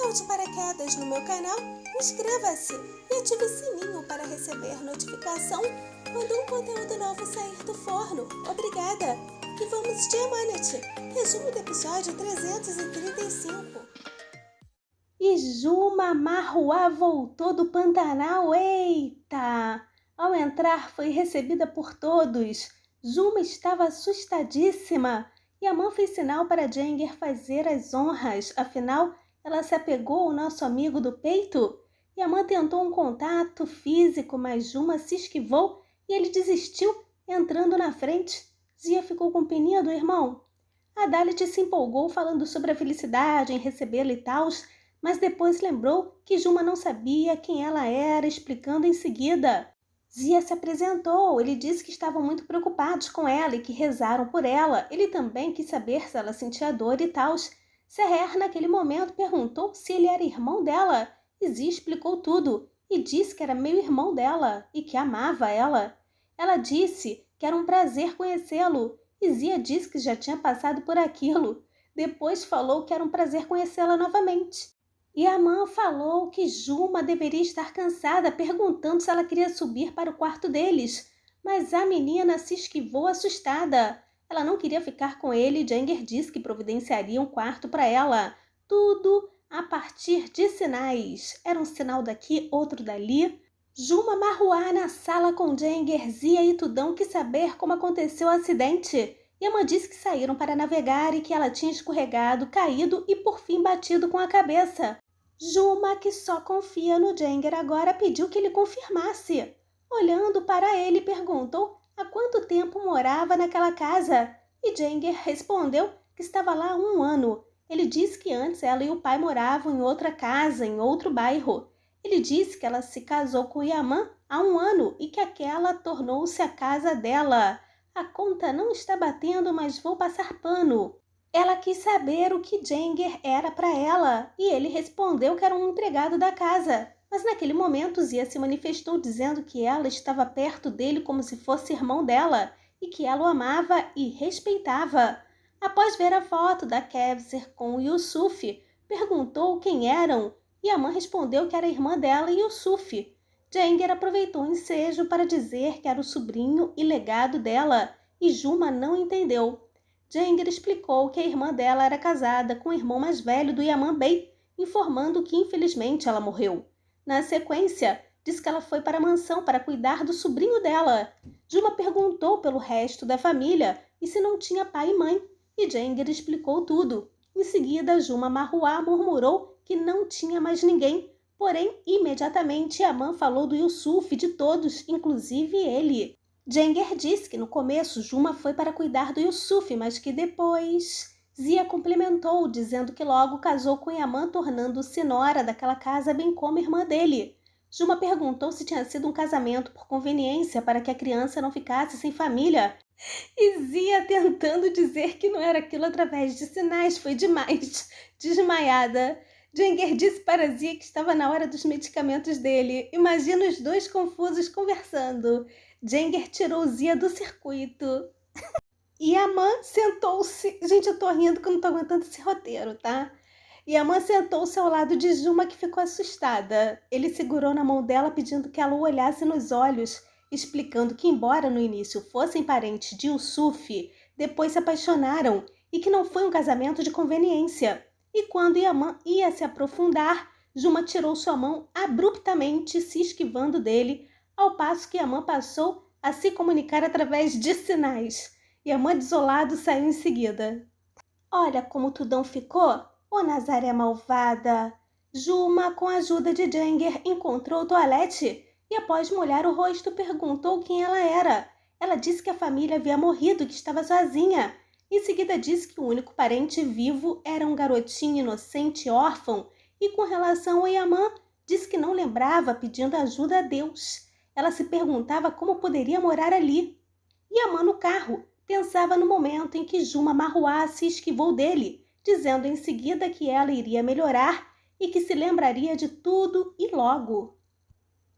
Caiu de paraquedas no meu canal? Inscreva-se e ative o sininho para receber notificação quando um conteúdo novo sair do forno. Obrigada! E vamos de Amanete, resumo do episódio 335. E Juma Marruá voltou do Pantanal, eita! Ao entrar foi recebida por todos. Juma estava assustadíssima e a mãe fez sinal para Jenger fazer as honras, afinal ela se apegou ao nosso amigo do peito. E a mãe tentou um contato físico, mas Juma se esquivou e ele desistiu, entrando na frente. Zia ficou com peninha do irmão. A Dalit se empolgou falando sobre a felicidade em recebê-lo e tal, mas depois lembrou que Juma não sabia quem ela era, explicando em seguida. Zia se apresentou, ele disse que estavam muito preocupados com ela e que rezaram por ela. Ele também quis saber se ela sentia dor e tal. Seher, naquele momento, perguntou se ele era irmão dela. E Zia explicou tudo e disse que era meio-irmão dela e que amava ela. Ela disse que era um prazer conhecê-lo e Zia disse que já tinha passado por aquilo. Depois falou que era um prazer conhecê-la novamente. E a mãe falou que Juma deveria estar cansada, perguntando se ela queria subir para o quarto deles. Mas a menina se esquivou assustada. Ela não queria ficar com ele e Jenger disse que providenciaria um quarto para ela. Tudo a partir de sinais. Era um sinal daqui, outro dali. Juma Marruá na sala com Jenger, Zia e Tudão quis saber como aconteceu o acidente. E a mãe disse que saíram para navegar e que ela tinha escorregado, caído e por fim batido com a cabeça. Juma, que só confia no Jenger agora, pediu que ele confirmasse. Olhando para ele, perguntou há quanto tempo morava naquela casa. E Jenger respondeu que estava lá há 1 ano. Ele disse que antes ela e o pai moravam em outra casa, em outro bairro. Ele disse que ela se casou com Yaman há 1 ano e que aquela tornou-se a casa dela. A conta não está batendo, mas vou passar pano. Ela quis saber o que Jenger era para ela e ele respondeu que era um empregado da casa. Mas naquele momento Zia se manifestou dizendo que ela estava perto dele como se fosse irmão dela e que ela o amava e respeitava. Após ver a foto da Kevser com o Yusuf, perguntou quem eram e a mãe respondeu que era a irmã dela e Yusuf. Jenger aproveitou o ensejo para dizer que era o sobrinho e legado dela e Juma não entendeu. Jenger explicou que a irmã dela era casada com o irmão mais velho do Yaman Bey, informando que infelizmente ela morreu. Na sequência, disse que ela foi para a mansão para cuidar do sobrinho dela. Juma perguntou pelo resto da família e se não tinha pai e mãe, e Jenger explicou tudo. Em seguida, Juma Marruá murmurou que não tinha mais ninguém, porém, imediatamente Yaman falou do Yusuf, de todos, inclusive ele. Jenger disse que no começo Juma foi para cuidar do Yusuf, mas que depois... Zia complementou, dizendo que logo casou com Yaman, tornando-se nora daquela casa, bem como irmã dele. Juma perguntou se tinha sido um casamento por conveniência para que a criança não ficasse sem família. E Zia tentando dizer que não era aquilo através de sinais, foi demais. Desmaiada. Jenger disse para Zia que estava na hora dos medicamentos dele. Imagina os dois confusos conversando. Jenger tirou Zia do circuito. E a mãe sentou-se... Gente, eu tô rindo que eu não tô aguentando esse roteiro, tá? E a mãe sentou-se ao lado de Juma, que ficou assustada. Ele segurou na mão dela, pedindo que ela o olhasse nos olhos, explicando que, embora no início fossem parentes de Yusuf, depois se apaixonaram e que não foi um casamento de conveniência. E quando Yaman ia se aprofundar, Juma tirou sua mão abruptamente, se esquivando dele, ao passo que Yaman passou a se comunicar através de sinais. Yaman, desolado, saiu em seguida. Olha como Tudão ficou, ô Nazaré malvada! Juma, com a ajuda de Jenger, encontrou o toalete e, após molhar o rosto, perguntou quem ela era. Ela disse que a família havia morrido e que estava sozinha. Em seguida disse que o único parente vivo era um garotinho inocente órfão e, com relação ao Yaman, disse que não lembrava, pedindo ajuda a Deus. Ela se perguntava como poderia morar ali. Yaman, no carro, pensava no momento em que Juma Marruá se esquivou dele, dizendo em seguida que ela iria melhorar e que se lembraria de tudo e logo.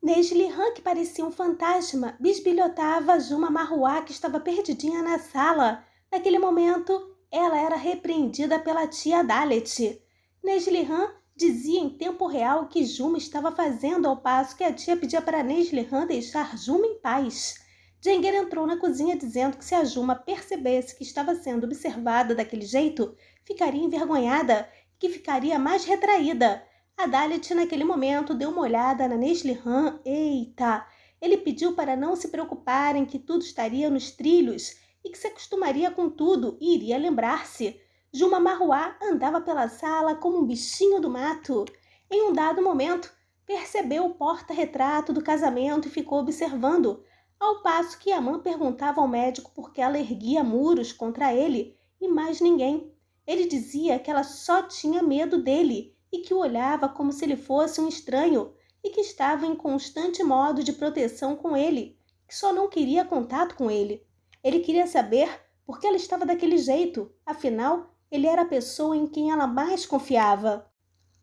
Nejlihan, que parecia um fantasma, bisbilhotava Juma Marruá, que estava perdidinha na sala. Naquele momento, ela era repreendida pela tia Dalet. Nejlihan dizia em tempo real o que Juma estava fazendo, ao passo que a tia pedia para Neslihan deixar Juma em paz. Jenger entrou na cozinha dizendo que se a Juma percebesse que estava sendo observada daquele jeito, ficaria envergonhada e que ficaria mais retraída. A Dalit, naquele momento, deu uma olhada na Neslihan. Eita! Ele pediu para não se preocuparem, que tudo estaria nos trilhos e que se acostumaria com tudo e iria lembrar-se. Juma Marruá andava pela sala como um bichinho do mato. Em um dado momento, percebeu o porta-retrato do casamento e ficou observando, ao passo que Yaman perguntava ao médico por que ela erguia muros contra ele e mais ninguém. Ele dizia que ela só tinha medo dele e que o olhava como se ele fosse um estranho e que estava em constante modo de proteção com ele, que só não queria contato com ele. Ele queria saber por que ela estava daquele jeito, afinal, ele era a pessoa em quem ela mais confiava.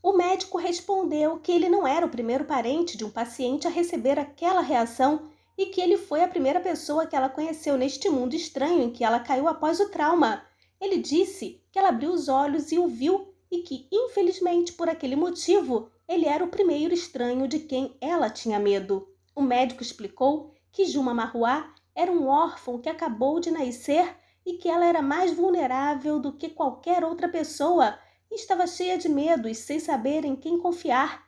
O médico respondeu que ele não era o primeiro parente de um paciente a receber aquela reação e que ele foi a primeira pessoa que ela conheceu neste mundo estranho em que ela caiu após o trauma. Ele disse que ela abriu os olhos e o viu e que, infelizmente, por aquele motivo, ele era o primeiro estranho de quem ela tinha medo. O médico explicou que Juma Marruá era um órfão que acabou de nascer e que ela era mais vulnerável do que qualquer outra pessoa e estava cheia de medos, sem saber em quem confiar.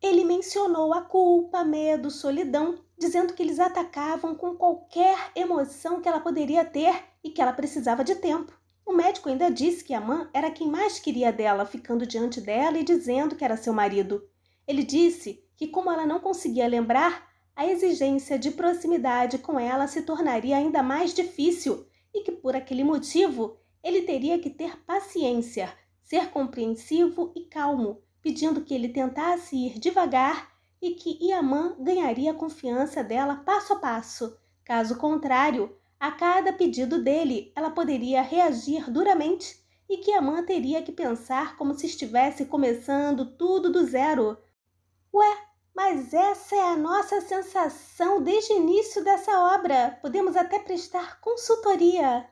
Ele mencionou a culpa, medo, solidão, dizendo que eles atacavam com qualquer emoção que ela poderia ter e que ela precisava de tempo. O médico ainda disse que Yaman era quem mais queria dela, ficando diante dela e dizendo que era seu marido. Ele disse que, como ela não conseguia lembrar, a exigência de proximidade com ela se tornaria ainda mais difícil e que, por aquele motivo, ele teria que ter paciência, ser compreensivo e calmo, pedindo que ele tentasse ir devagar e que Yaman ganharia a confiança dela passo a passo. Caso contrário, a cada pedido dele, ela poderia reagir duramente e que Yaman teria que pensar como se estivesse começando tudo do zero. Ué, mas essa é a nossa sensação desde o início dessa obra. Podemos até prestar consultoria.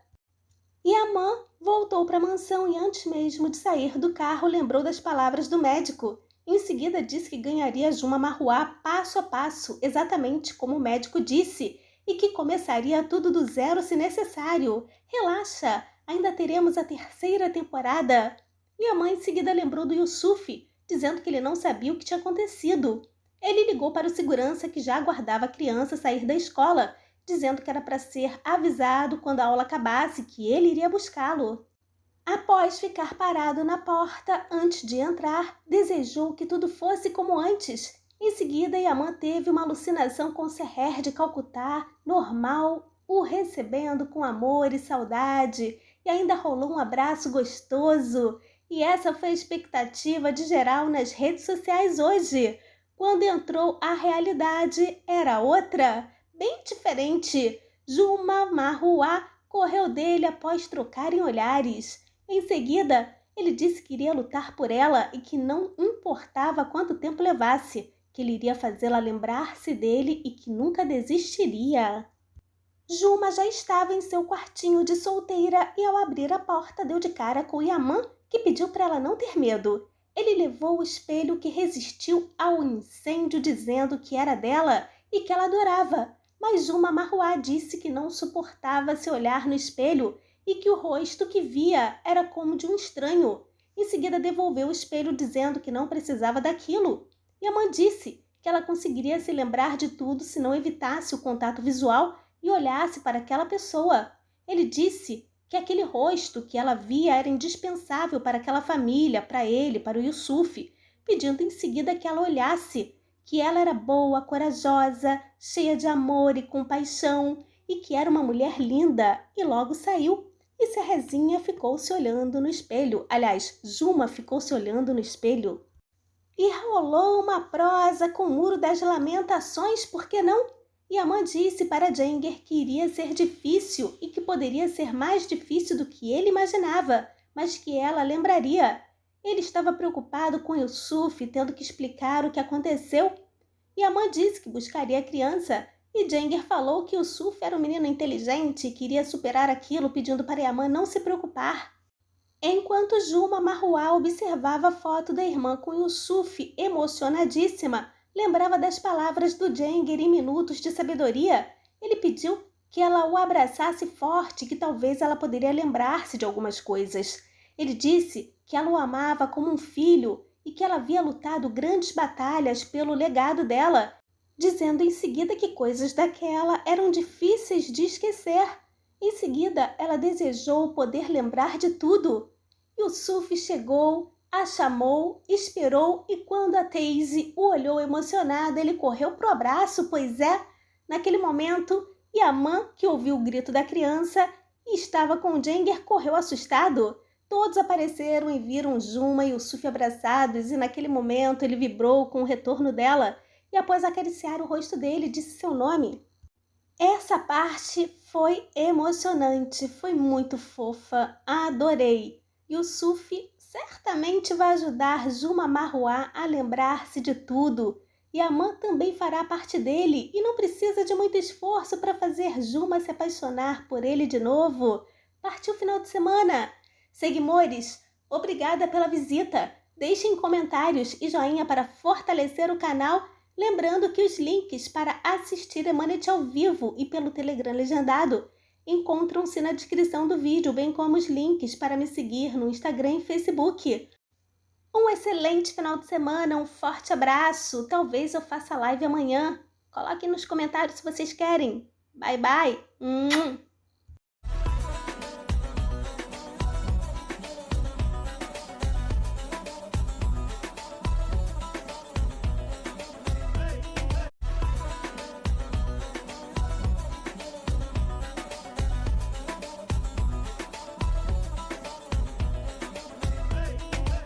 Yaman voltou para a mansão e antes mesmo de sair do carro lembrou das palavras do médico. Em seguida disse que ganharia Juma Marruá passo a passo, exatamente como o médico disse, e que começaria tudo do zero se necessário. Relaxa, ainda teremos a terceira temporada. Yaman em seguida lembrou do Yusuf, dizendo que ele não sabia o que tinha acontecido. Ele ligou para o segurança que já aguardava a criança sair da escola, dizendo que era para ser avisado quando a aula acabasse, que ele iria buscá-lo. Após ficar parado na porta antes de entrar, desejou que tudo fosse como antes. Em seguida, Yaman teve uma alucinação com Seher de Calcutá, normal, o recebendo com amor e saudade, e ainda rolou um abraço gostoso. E essa foi a expectativa de geral nas redes sociais hoje. Quando entrou a realidade, era outra, bem diferente. Juma Marruá correu dele após trocarem olhares. Em seguida, ele disse que iria lutar por ela e que não importava quanto tempo levasse, que ele iria fazê-la lembrar-se dele e que nunca desistiria. Juma já estava em seu quartinho de solteira e ao abrir a porta deu de cara com Yaman, que pediu para ela não ter medo. Ele levou o espelho que resistiu ao incêndio dizendo que era dela e que ela adorava, mas Juma Marruá disse que não suportava se olhar no espelho e que o rosto que via era como de um estranho. Em seguida devolveu o espelho dizendo que não precisava daquilo. Yaman disse que ela conseguiria se lembrar de tudo se não evitasse o contato visual e olhasse para aquela pessoa. Ele disse que aquele rosto que ela via era indispensável para aquela família, para ele, para o Yusuf, pedindo em seguida que ela olhasse, que ela era boa, corajosa, cheia de amor e compaixão, e que era uma mulher linda, e logo saiu. E Serrezinha ficou se olhando no espelho. Aliás, Juma ficou se olhando no espelho. E rolou uma prosa com o Muro das Lamentações, por que não? Yaman disse para Jenger que iria ser difícil e que poderia ser mais difícil do que ele imaginava, mas que ela lembraria. Ele estava preocupado com Yusuf, tendo que explicar o que aconteceu. Yaman disse que buscaria a criança, e Jenger falou que Yusuf era um menino inteligente e queria superar aquilo, pedindo para Yaman não se preocupar. Enquanto Juma Marruá observava a foto da irmã com Yusuf, emocionadíssima, lembrava das palavras do Jenger em Minutos de Sabedoria. Ele pediu que ela o abraçasse forte, que talvez ela poderia lembrar-se de algumas coisas. Ele disse que ela o amava como um filho e que ela havia lutado grandes batalhas pelo legado dela, dizendo em seguida que coisas daquela eram difíceis de esquecer. Em seguida, ela desejou poder lembrar de tudo. Yusuf chegou, a chamou, esperou e quando a Daisy o olhou emocionada, ele correu pro abraço, pois é, naquele momento, Yaman, que ouviu o grito da criança e estava com o Jenger, correu assustado. Todos apareceram e viram Juma e Yusuf abraçados e naquele momento ele vibrou com o retorno dela e após acariciar o rosto dele, disse seu nome. Essa parte foi emocionante, foi muito fofa, adorei. Yusuf certamente vai ajudar Juma Marruá a lembrar-se de tudo. Yaman também fará parte dele e não precisa de muito esforço para fazer Juma se apaixonar por ele de novo. Partiu o final de semana. Seguimores, obrigada pela visita. Deixem comentários e joinha para fortalecer o canal. Lembrando que os links para assistir Emanet ao vivo e pelo Telegram legendado encontram-se na descrição do vídeo, bem como os links para me seguir no Instagram e Facebook. Um excelente final de semana, um forte abraço. Talvez eu faça live amanhã. Coloquem nos comentários se vocês querem. Bye, bye.